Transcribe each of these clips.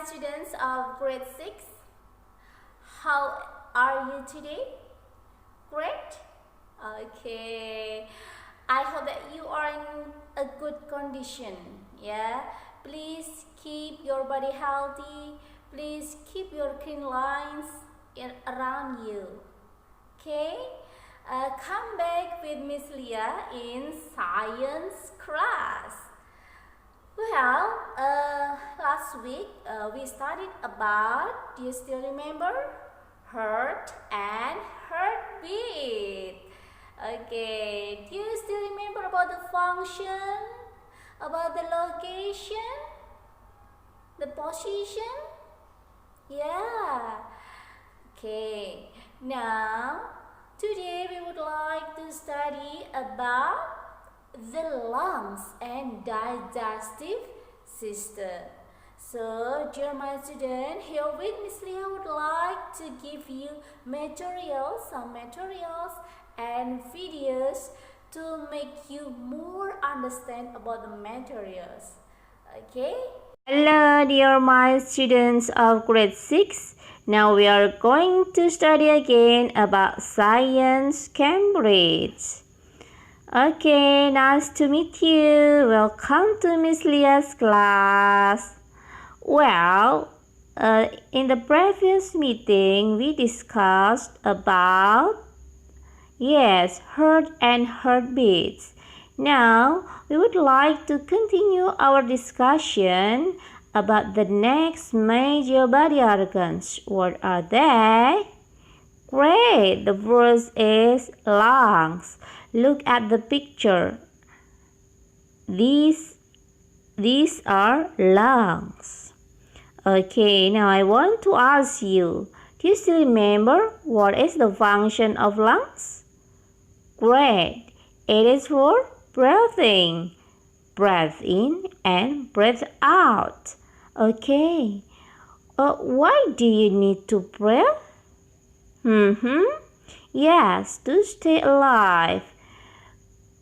students of grade 6. How are you today? Great? Okay. I hope that you are in a good condition. Yeah. Please keep your body healthy. Please keep your clean lines around you. Okay. Come back with Miss Leah in science class. Well, last week we studied about, do you still remember? Heart and heartbeat. Okay, do you still remember about the function, about the location, the position? Yeah. Okay, now today we would like to study about the lungs and digestive system. So, dear my student, here with Miss Leah would like to give you some materials and videos to make you more understand about the materials. Okay? Hello, dear my students of grade 6. Now we are going to study again about Science Cambridge. Okay, nice to meet you. Welcome to Miss Leah's class. Well, in the previous meeting, we discussed about, heart and heartbeats. Now, we would like to continue our discussion about the next major body organs. What are they? Great, the first is lungs. Look at the picture. These are lungs. Okay, now I want to ask you, do you still remember what is the function of lungs? Great, it is for breathing. Breathe in and breathe out. Okay, why do you need to breathe? Yes, to stay alive.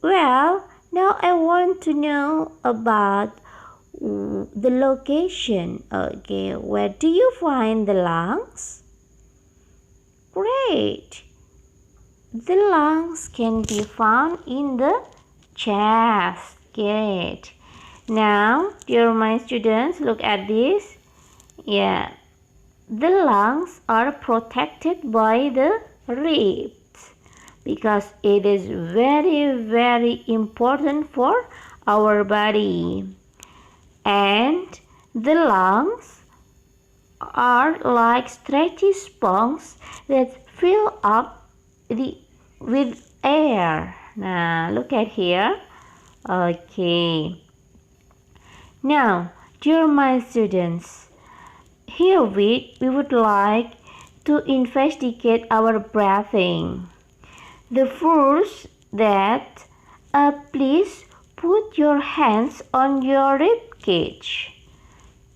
Well, now I want to know about the location. Okay, where do you find the lungs? Great. The lungs can be found in the chest. Great. Now, dear my students, look at this. Yeah. The lungs are protected by the ribs because it is very, very important for our body. And the lungs are like stretchy sponges that fill up with air. Now, look at here. Okay. Now, dear my students, here we would like to investigate our breathing. The first that, please put your hands on your rib cage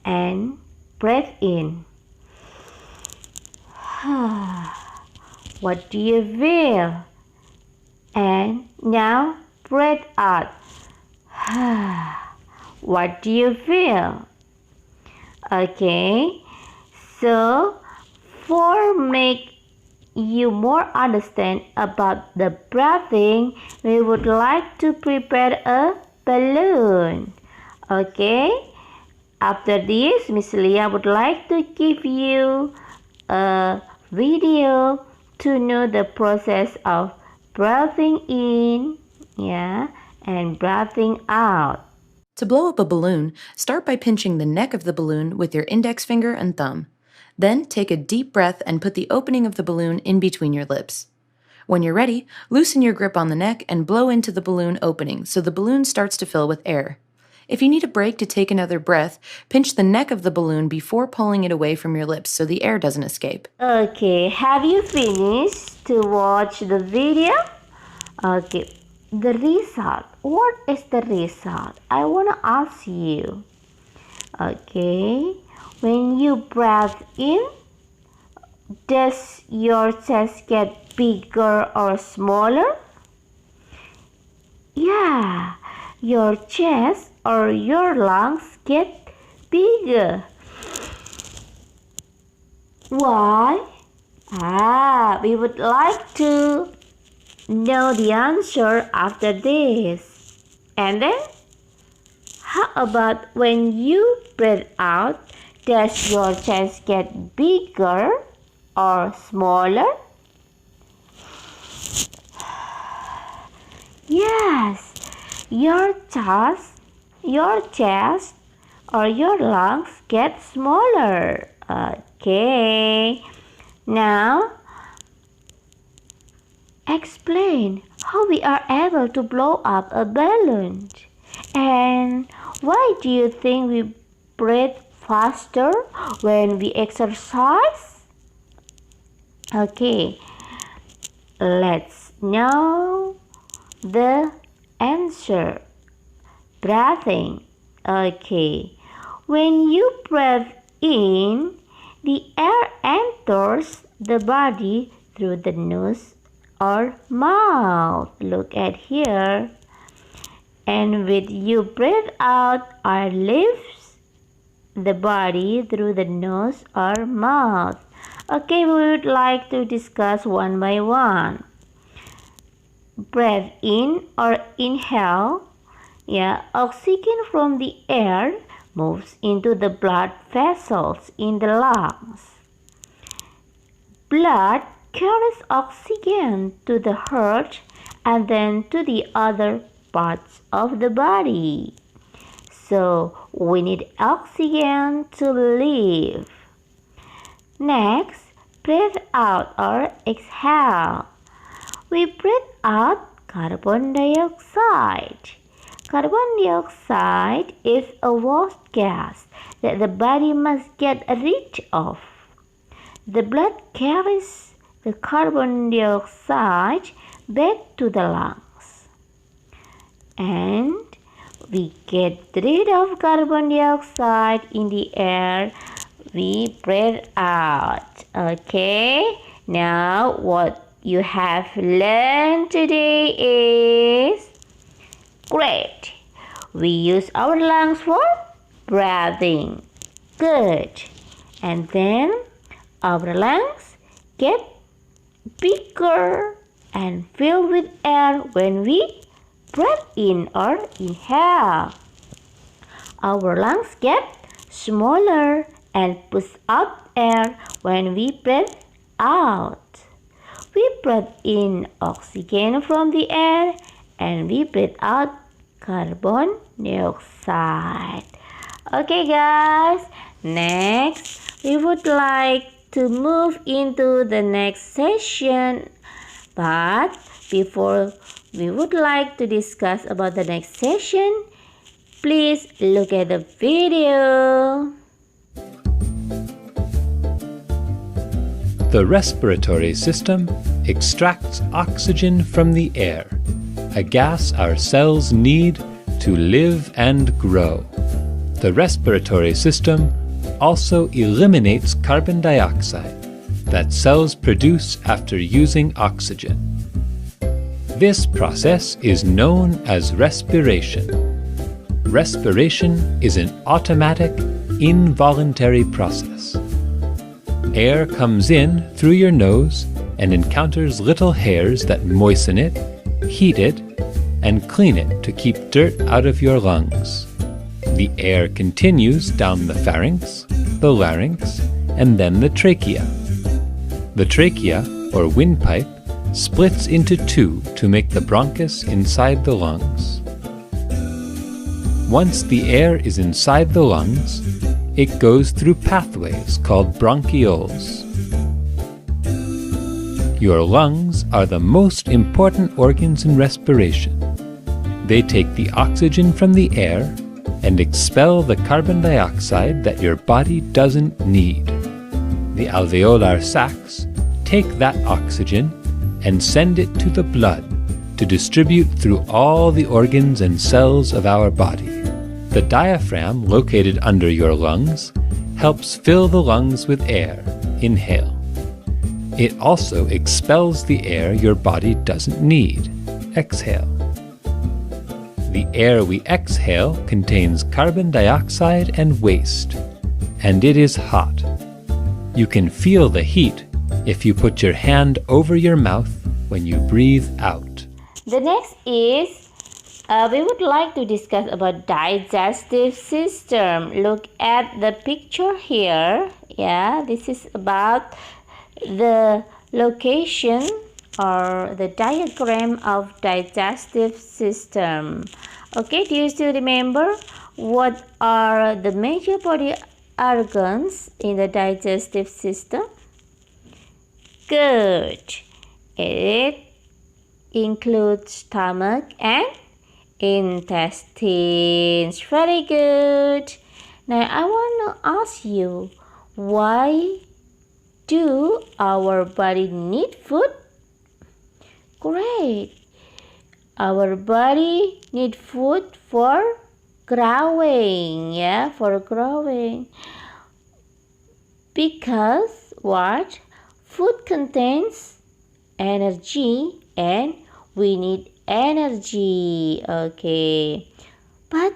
and breathe in. What do you feel? And now breathe out. What do you feel? Okay, so for make you more understand about the breathing, we would like to prepare a balloon. Okay, after this, Miss Leah would like to give you a video to know the process of breathing in, and breathing out. To blow up a balloon, start by pinching the neck of the balloon with your index finger and thumb. Then take a deep breath and put the opening of the balloon in between your lips. When you're ready, loosen your grip on the neck and blow into the balloon opening so the balloon starts to fill with air. If you need a break to take another breath, pinch the neck of the balloon before pulling it away from your lips so the air doesn't escape. Okay, have you finished to watch the video? Okay, the result. What is the result? I want to ask you. Okay, when you breathe in, does your chest get bigger or smaller? Yeah, your chest or your lungs get bigger. Why? We would like to know the answer after this. And then, how about when you breathe out, does your chest get bigger or smaller? Yes, your chest or your lungs get smaller. Okay. Now, explain how we are able to blow up a balloon. And why do you think we breathe faster when we exercise? Okay, let's know the answer. Breathing. Okay, when you breathe in, the air enters the body through the nose or mouth. Look at here. And when you breathe out, air leaves the body through the nose or mouth. Okay, we would like to discuss one by one. Breathe in or inhale. Oxygen from the air moves into the blood vessels in the lungs. Blood carries oxygen to the heart and then to the other parts of the body. So we need oxygen to live. Next, breathe out or exhale. We breathe out carbon dioxide. Carbon dioxide is a waste gas that the body must get rid of. The blood carries the carbon dioxide back to the lungs. And we get rid of carbon dioxide in the air. We breathe out. Okay? Now what you have learned today is great. We use our lungs for breathing. Good. And then our lungs get bigger and filled with air when we breathe in or inhale. Our lungs get smaller and push out air when we breathe out. We breathe in oxygen from the air and we breathe out carbon dioxide. Okay guys, next we would like to move into the next session. But before we would like to discuss about the next session, please look at the video. The respiratory system extracts oxygen from the air, a gas our cells need to live and grow. The respiratory system also eliminates carbon dioxide that cells produce after using oxygen. This process is known as respiration. Respiration is an automatic, involuntary process. Air comes in through your nose and encounters little hairs that moisten it, heat it, and clean it to keep dirt out of your lungs. The air continues down the pharynx, the larynx, and then the trachea. The trachea, or windpipe, splits into two to make the bronchus inside the lungs. Once the air is inside the lungs, it goes through pathways called bronchioles. Your lungs are the most important organs in respiration. They take the oxygen from the air and expel the carbon dioxide that your body doesn't need. The alveolar sacs take that oxygen and send it to the blood to distribute through all the organs and cells of our body. The diaphragm located under your lungs helps fill the lungs with air. Inhale. It also expels the air your body doesn't need. Exhale. The air we exhale contains carbon dioxide and waste, and it is hot. You can feel the heat if you put your hand over your mouth when you breathe out. The next is we would like to discuss about digestive system. Look at the picture here. Yeah, this is about the location or the diagram of digestive system. Okay, do you still remember what are the major body organs in the digestive system? Good. It includes stomach and intestines. Very good. Now I want to ask you, why do our body need food? Great. Our body need food for growing. Yeah, for growing. Because what? Food contains energy and we need energy. Okay. But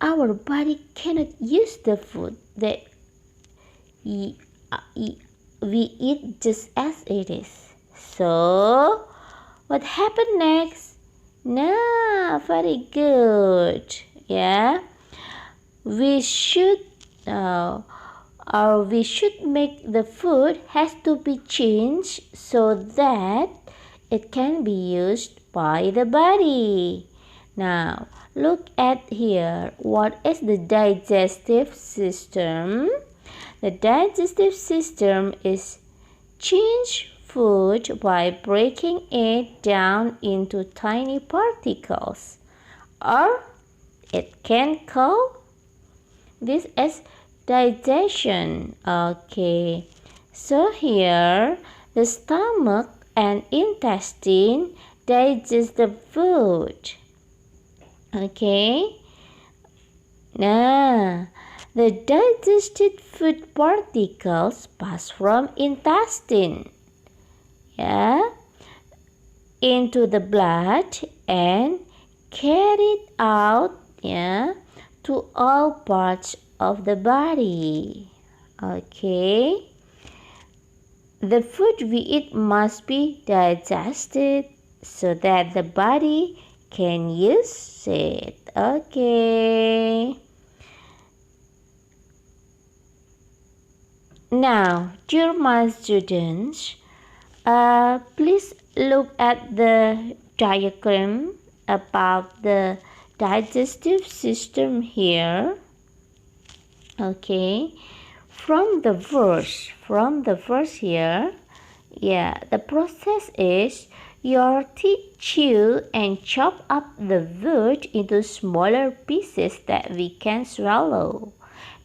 our body cannot use the food that we eat just as it is. So, what happened next? Nah, very good. Yeah, we should make the food has to be changed so that it can be used by the body. Now, look at here. What is the digestive system? The digestive system is change food by breaking it down into tiny particles, or it can call this as digestion. Okay, so here the stomach and intestine digest the food. Okay, now the digested food particles pass from intestine, yeah, into the blood and carried out, yeah, to all parts of the body. Okay, the food we eat must be digested so that the body can use it. Okay. Now, dear my students, please look at the diagram about the digestive system here. Okay, from the verse here, yeah, the process is your teeth chew and chop up the food into smaller pieces that we can swallow.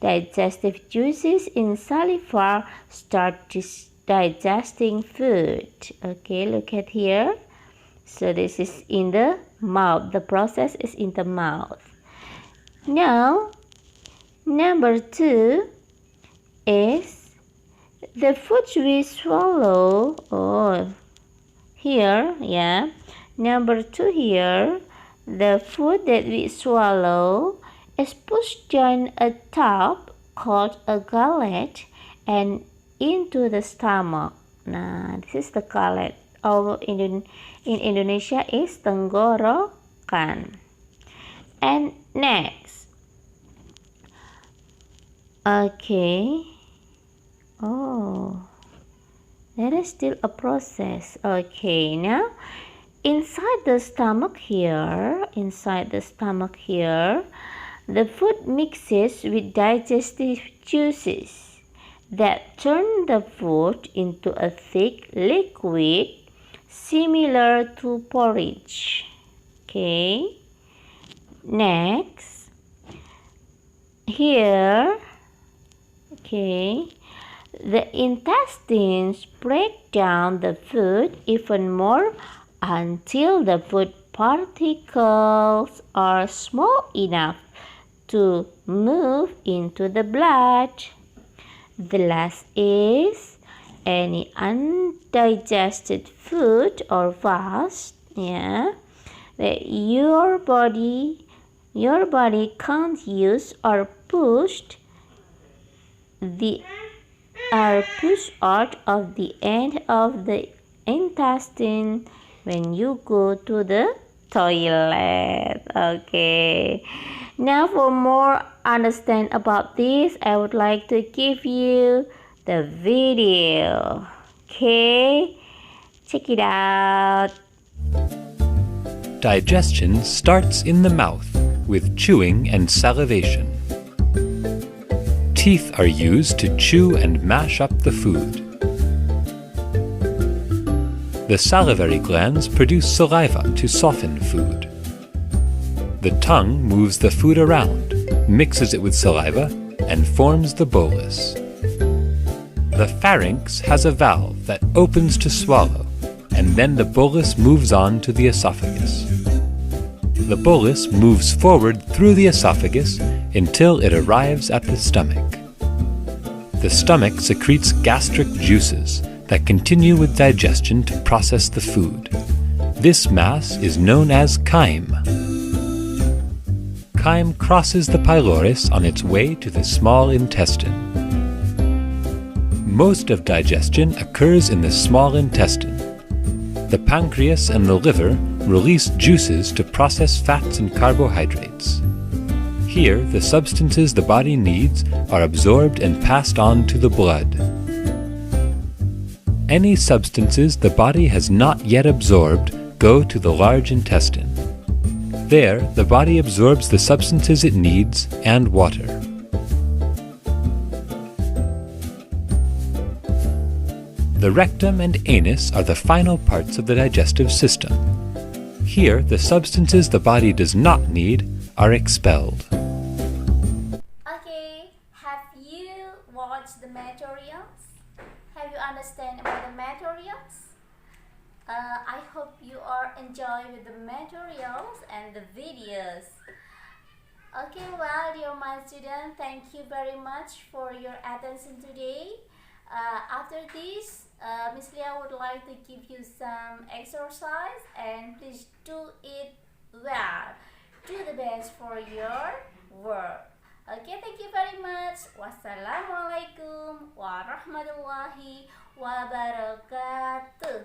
Digestive juices in saliva start digesting food. Okay, look at here. So this is in the mouth. The process is in the mouth. Now, number 2 is the food we swallow. Oh, here, yeah. Number 2 here, the food that we swallow is pushed down a tube called a gullet and into the stomach. Nah, this is the gullet. Or in Indonesia is tenggorokan. And next, okay. Oh, there is still a process. Okay, now inside the stomach here, the food mixes with digestive juices that turn the food into a thick liquid similar to porridge. Okay. Next, here, okay, the intestines break down the food even more until the food particles are small enough to move into the blood. The last is any undigested food or waste, yeah, that your body can't use or pushed the are pushed out of the end of the intestine when you go to the toilet. Okay. Now for more understand about this, I would like to give you the video. Okay. Check it out. Digestion starts in the mouth with chewing and salivation. Teeth are used to chew and mash up the food. The salivary glands produce saliva to soften food. The tongue moves the food around, mixes it with saliva, and forms the bolus. The pharynx has a valve that opens to swallow, and then the bolus moves on to the esophagus. The bolus moves forward through the esophagus until it arrives at the stomach. The stomach secretes gastric juices that continue with digestion to process the food. This mass is known as chyme. Chyme crosses the pylorus on its way to the small intestine. Most of digestion occurs in the small intestine. The pancreas and the liver release juices to process fats and carbohydrates. Here, the substances the body needs are absorbed and passed on to the blood. Any substances the body has not yet absorbed go to the large intestine. There, the body absorbs the substances it needs and water. The rectum and anus are the final parts of the digestive system. Here, the substances the body does not need are expelled. Okay, have you watched the materials? Have you understand about the materials? I hope you are enjoying with the materials and the videos. Okay, well, dear my student, thank you very much for your attention today. After this, Miss Leah would like to give you some exercise, and please do it well. Do the best for your work. Okay, thank you very much. Wassalamualaikum warahmatullahi wabarakatuh.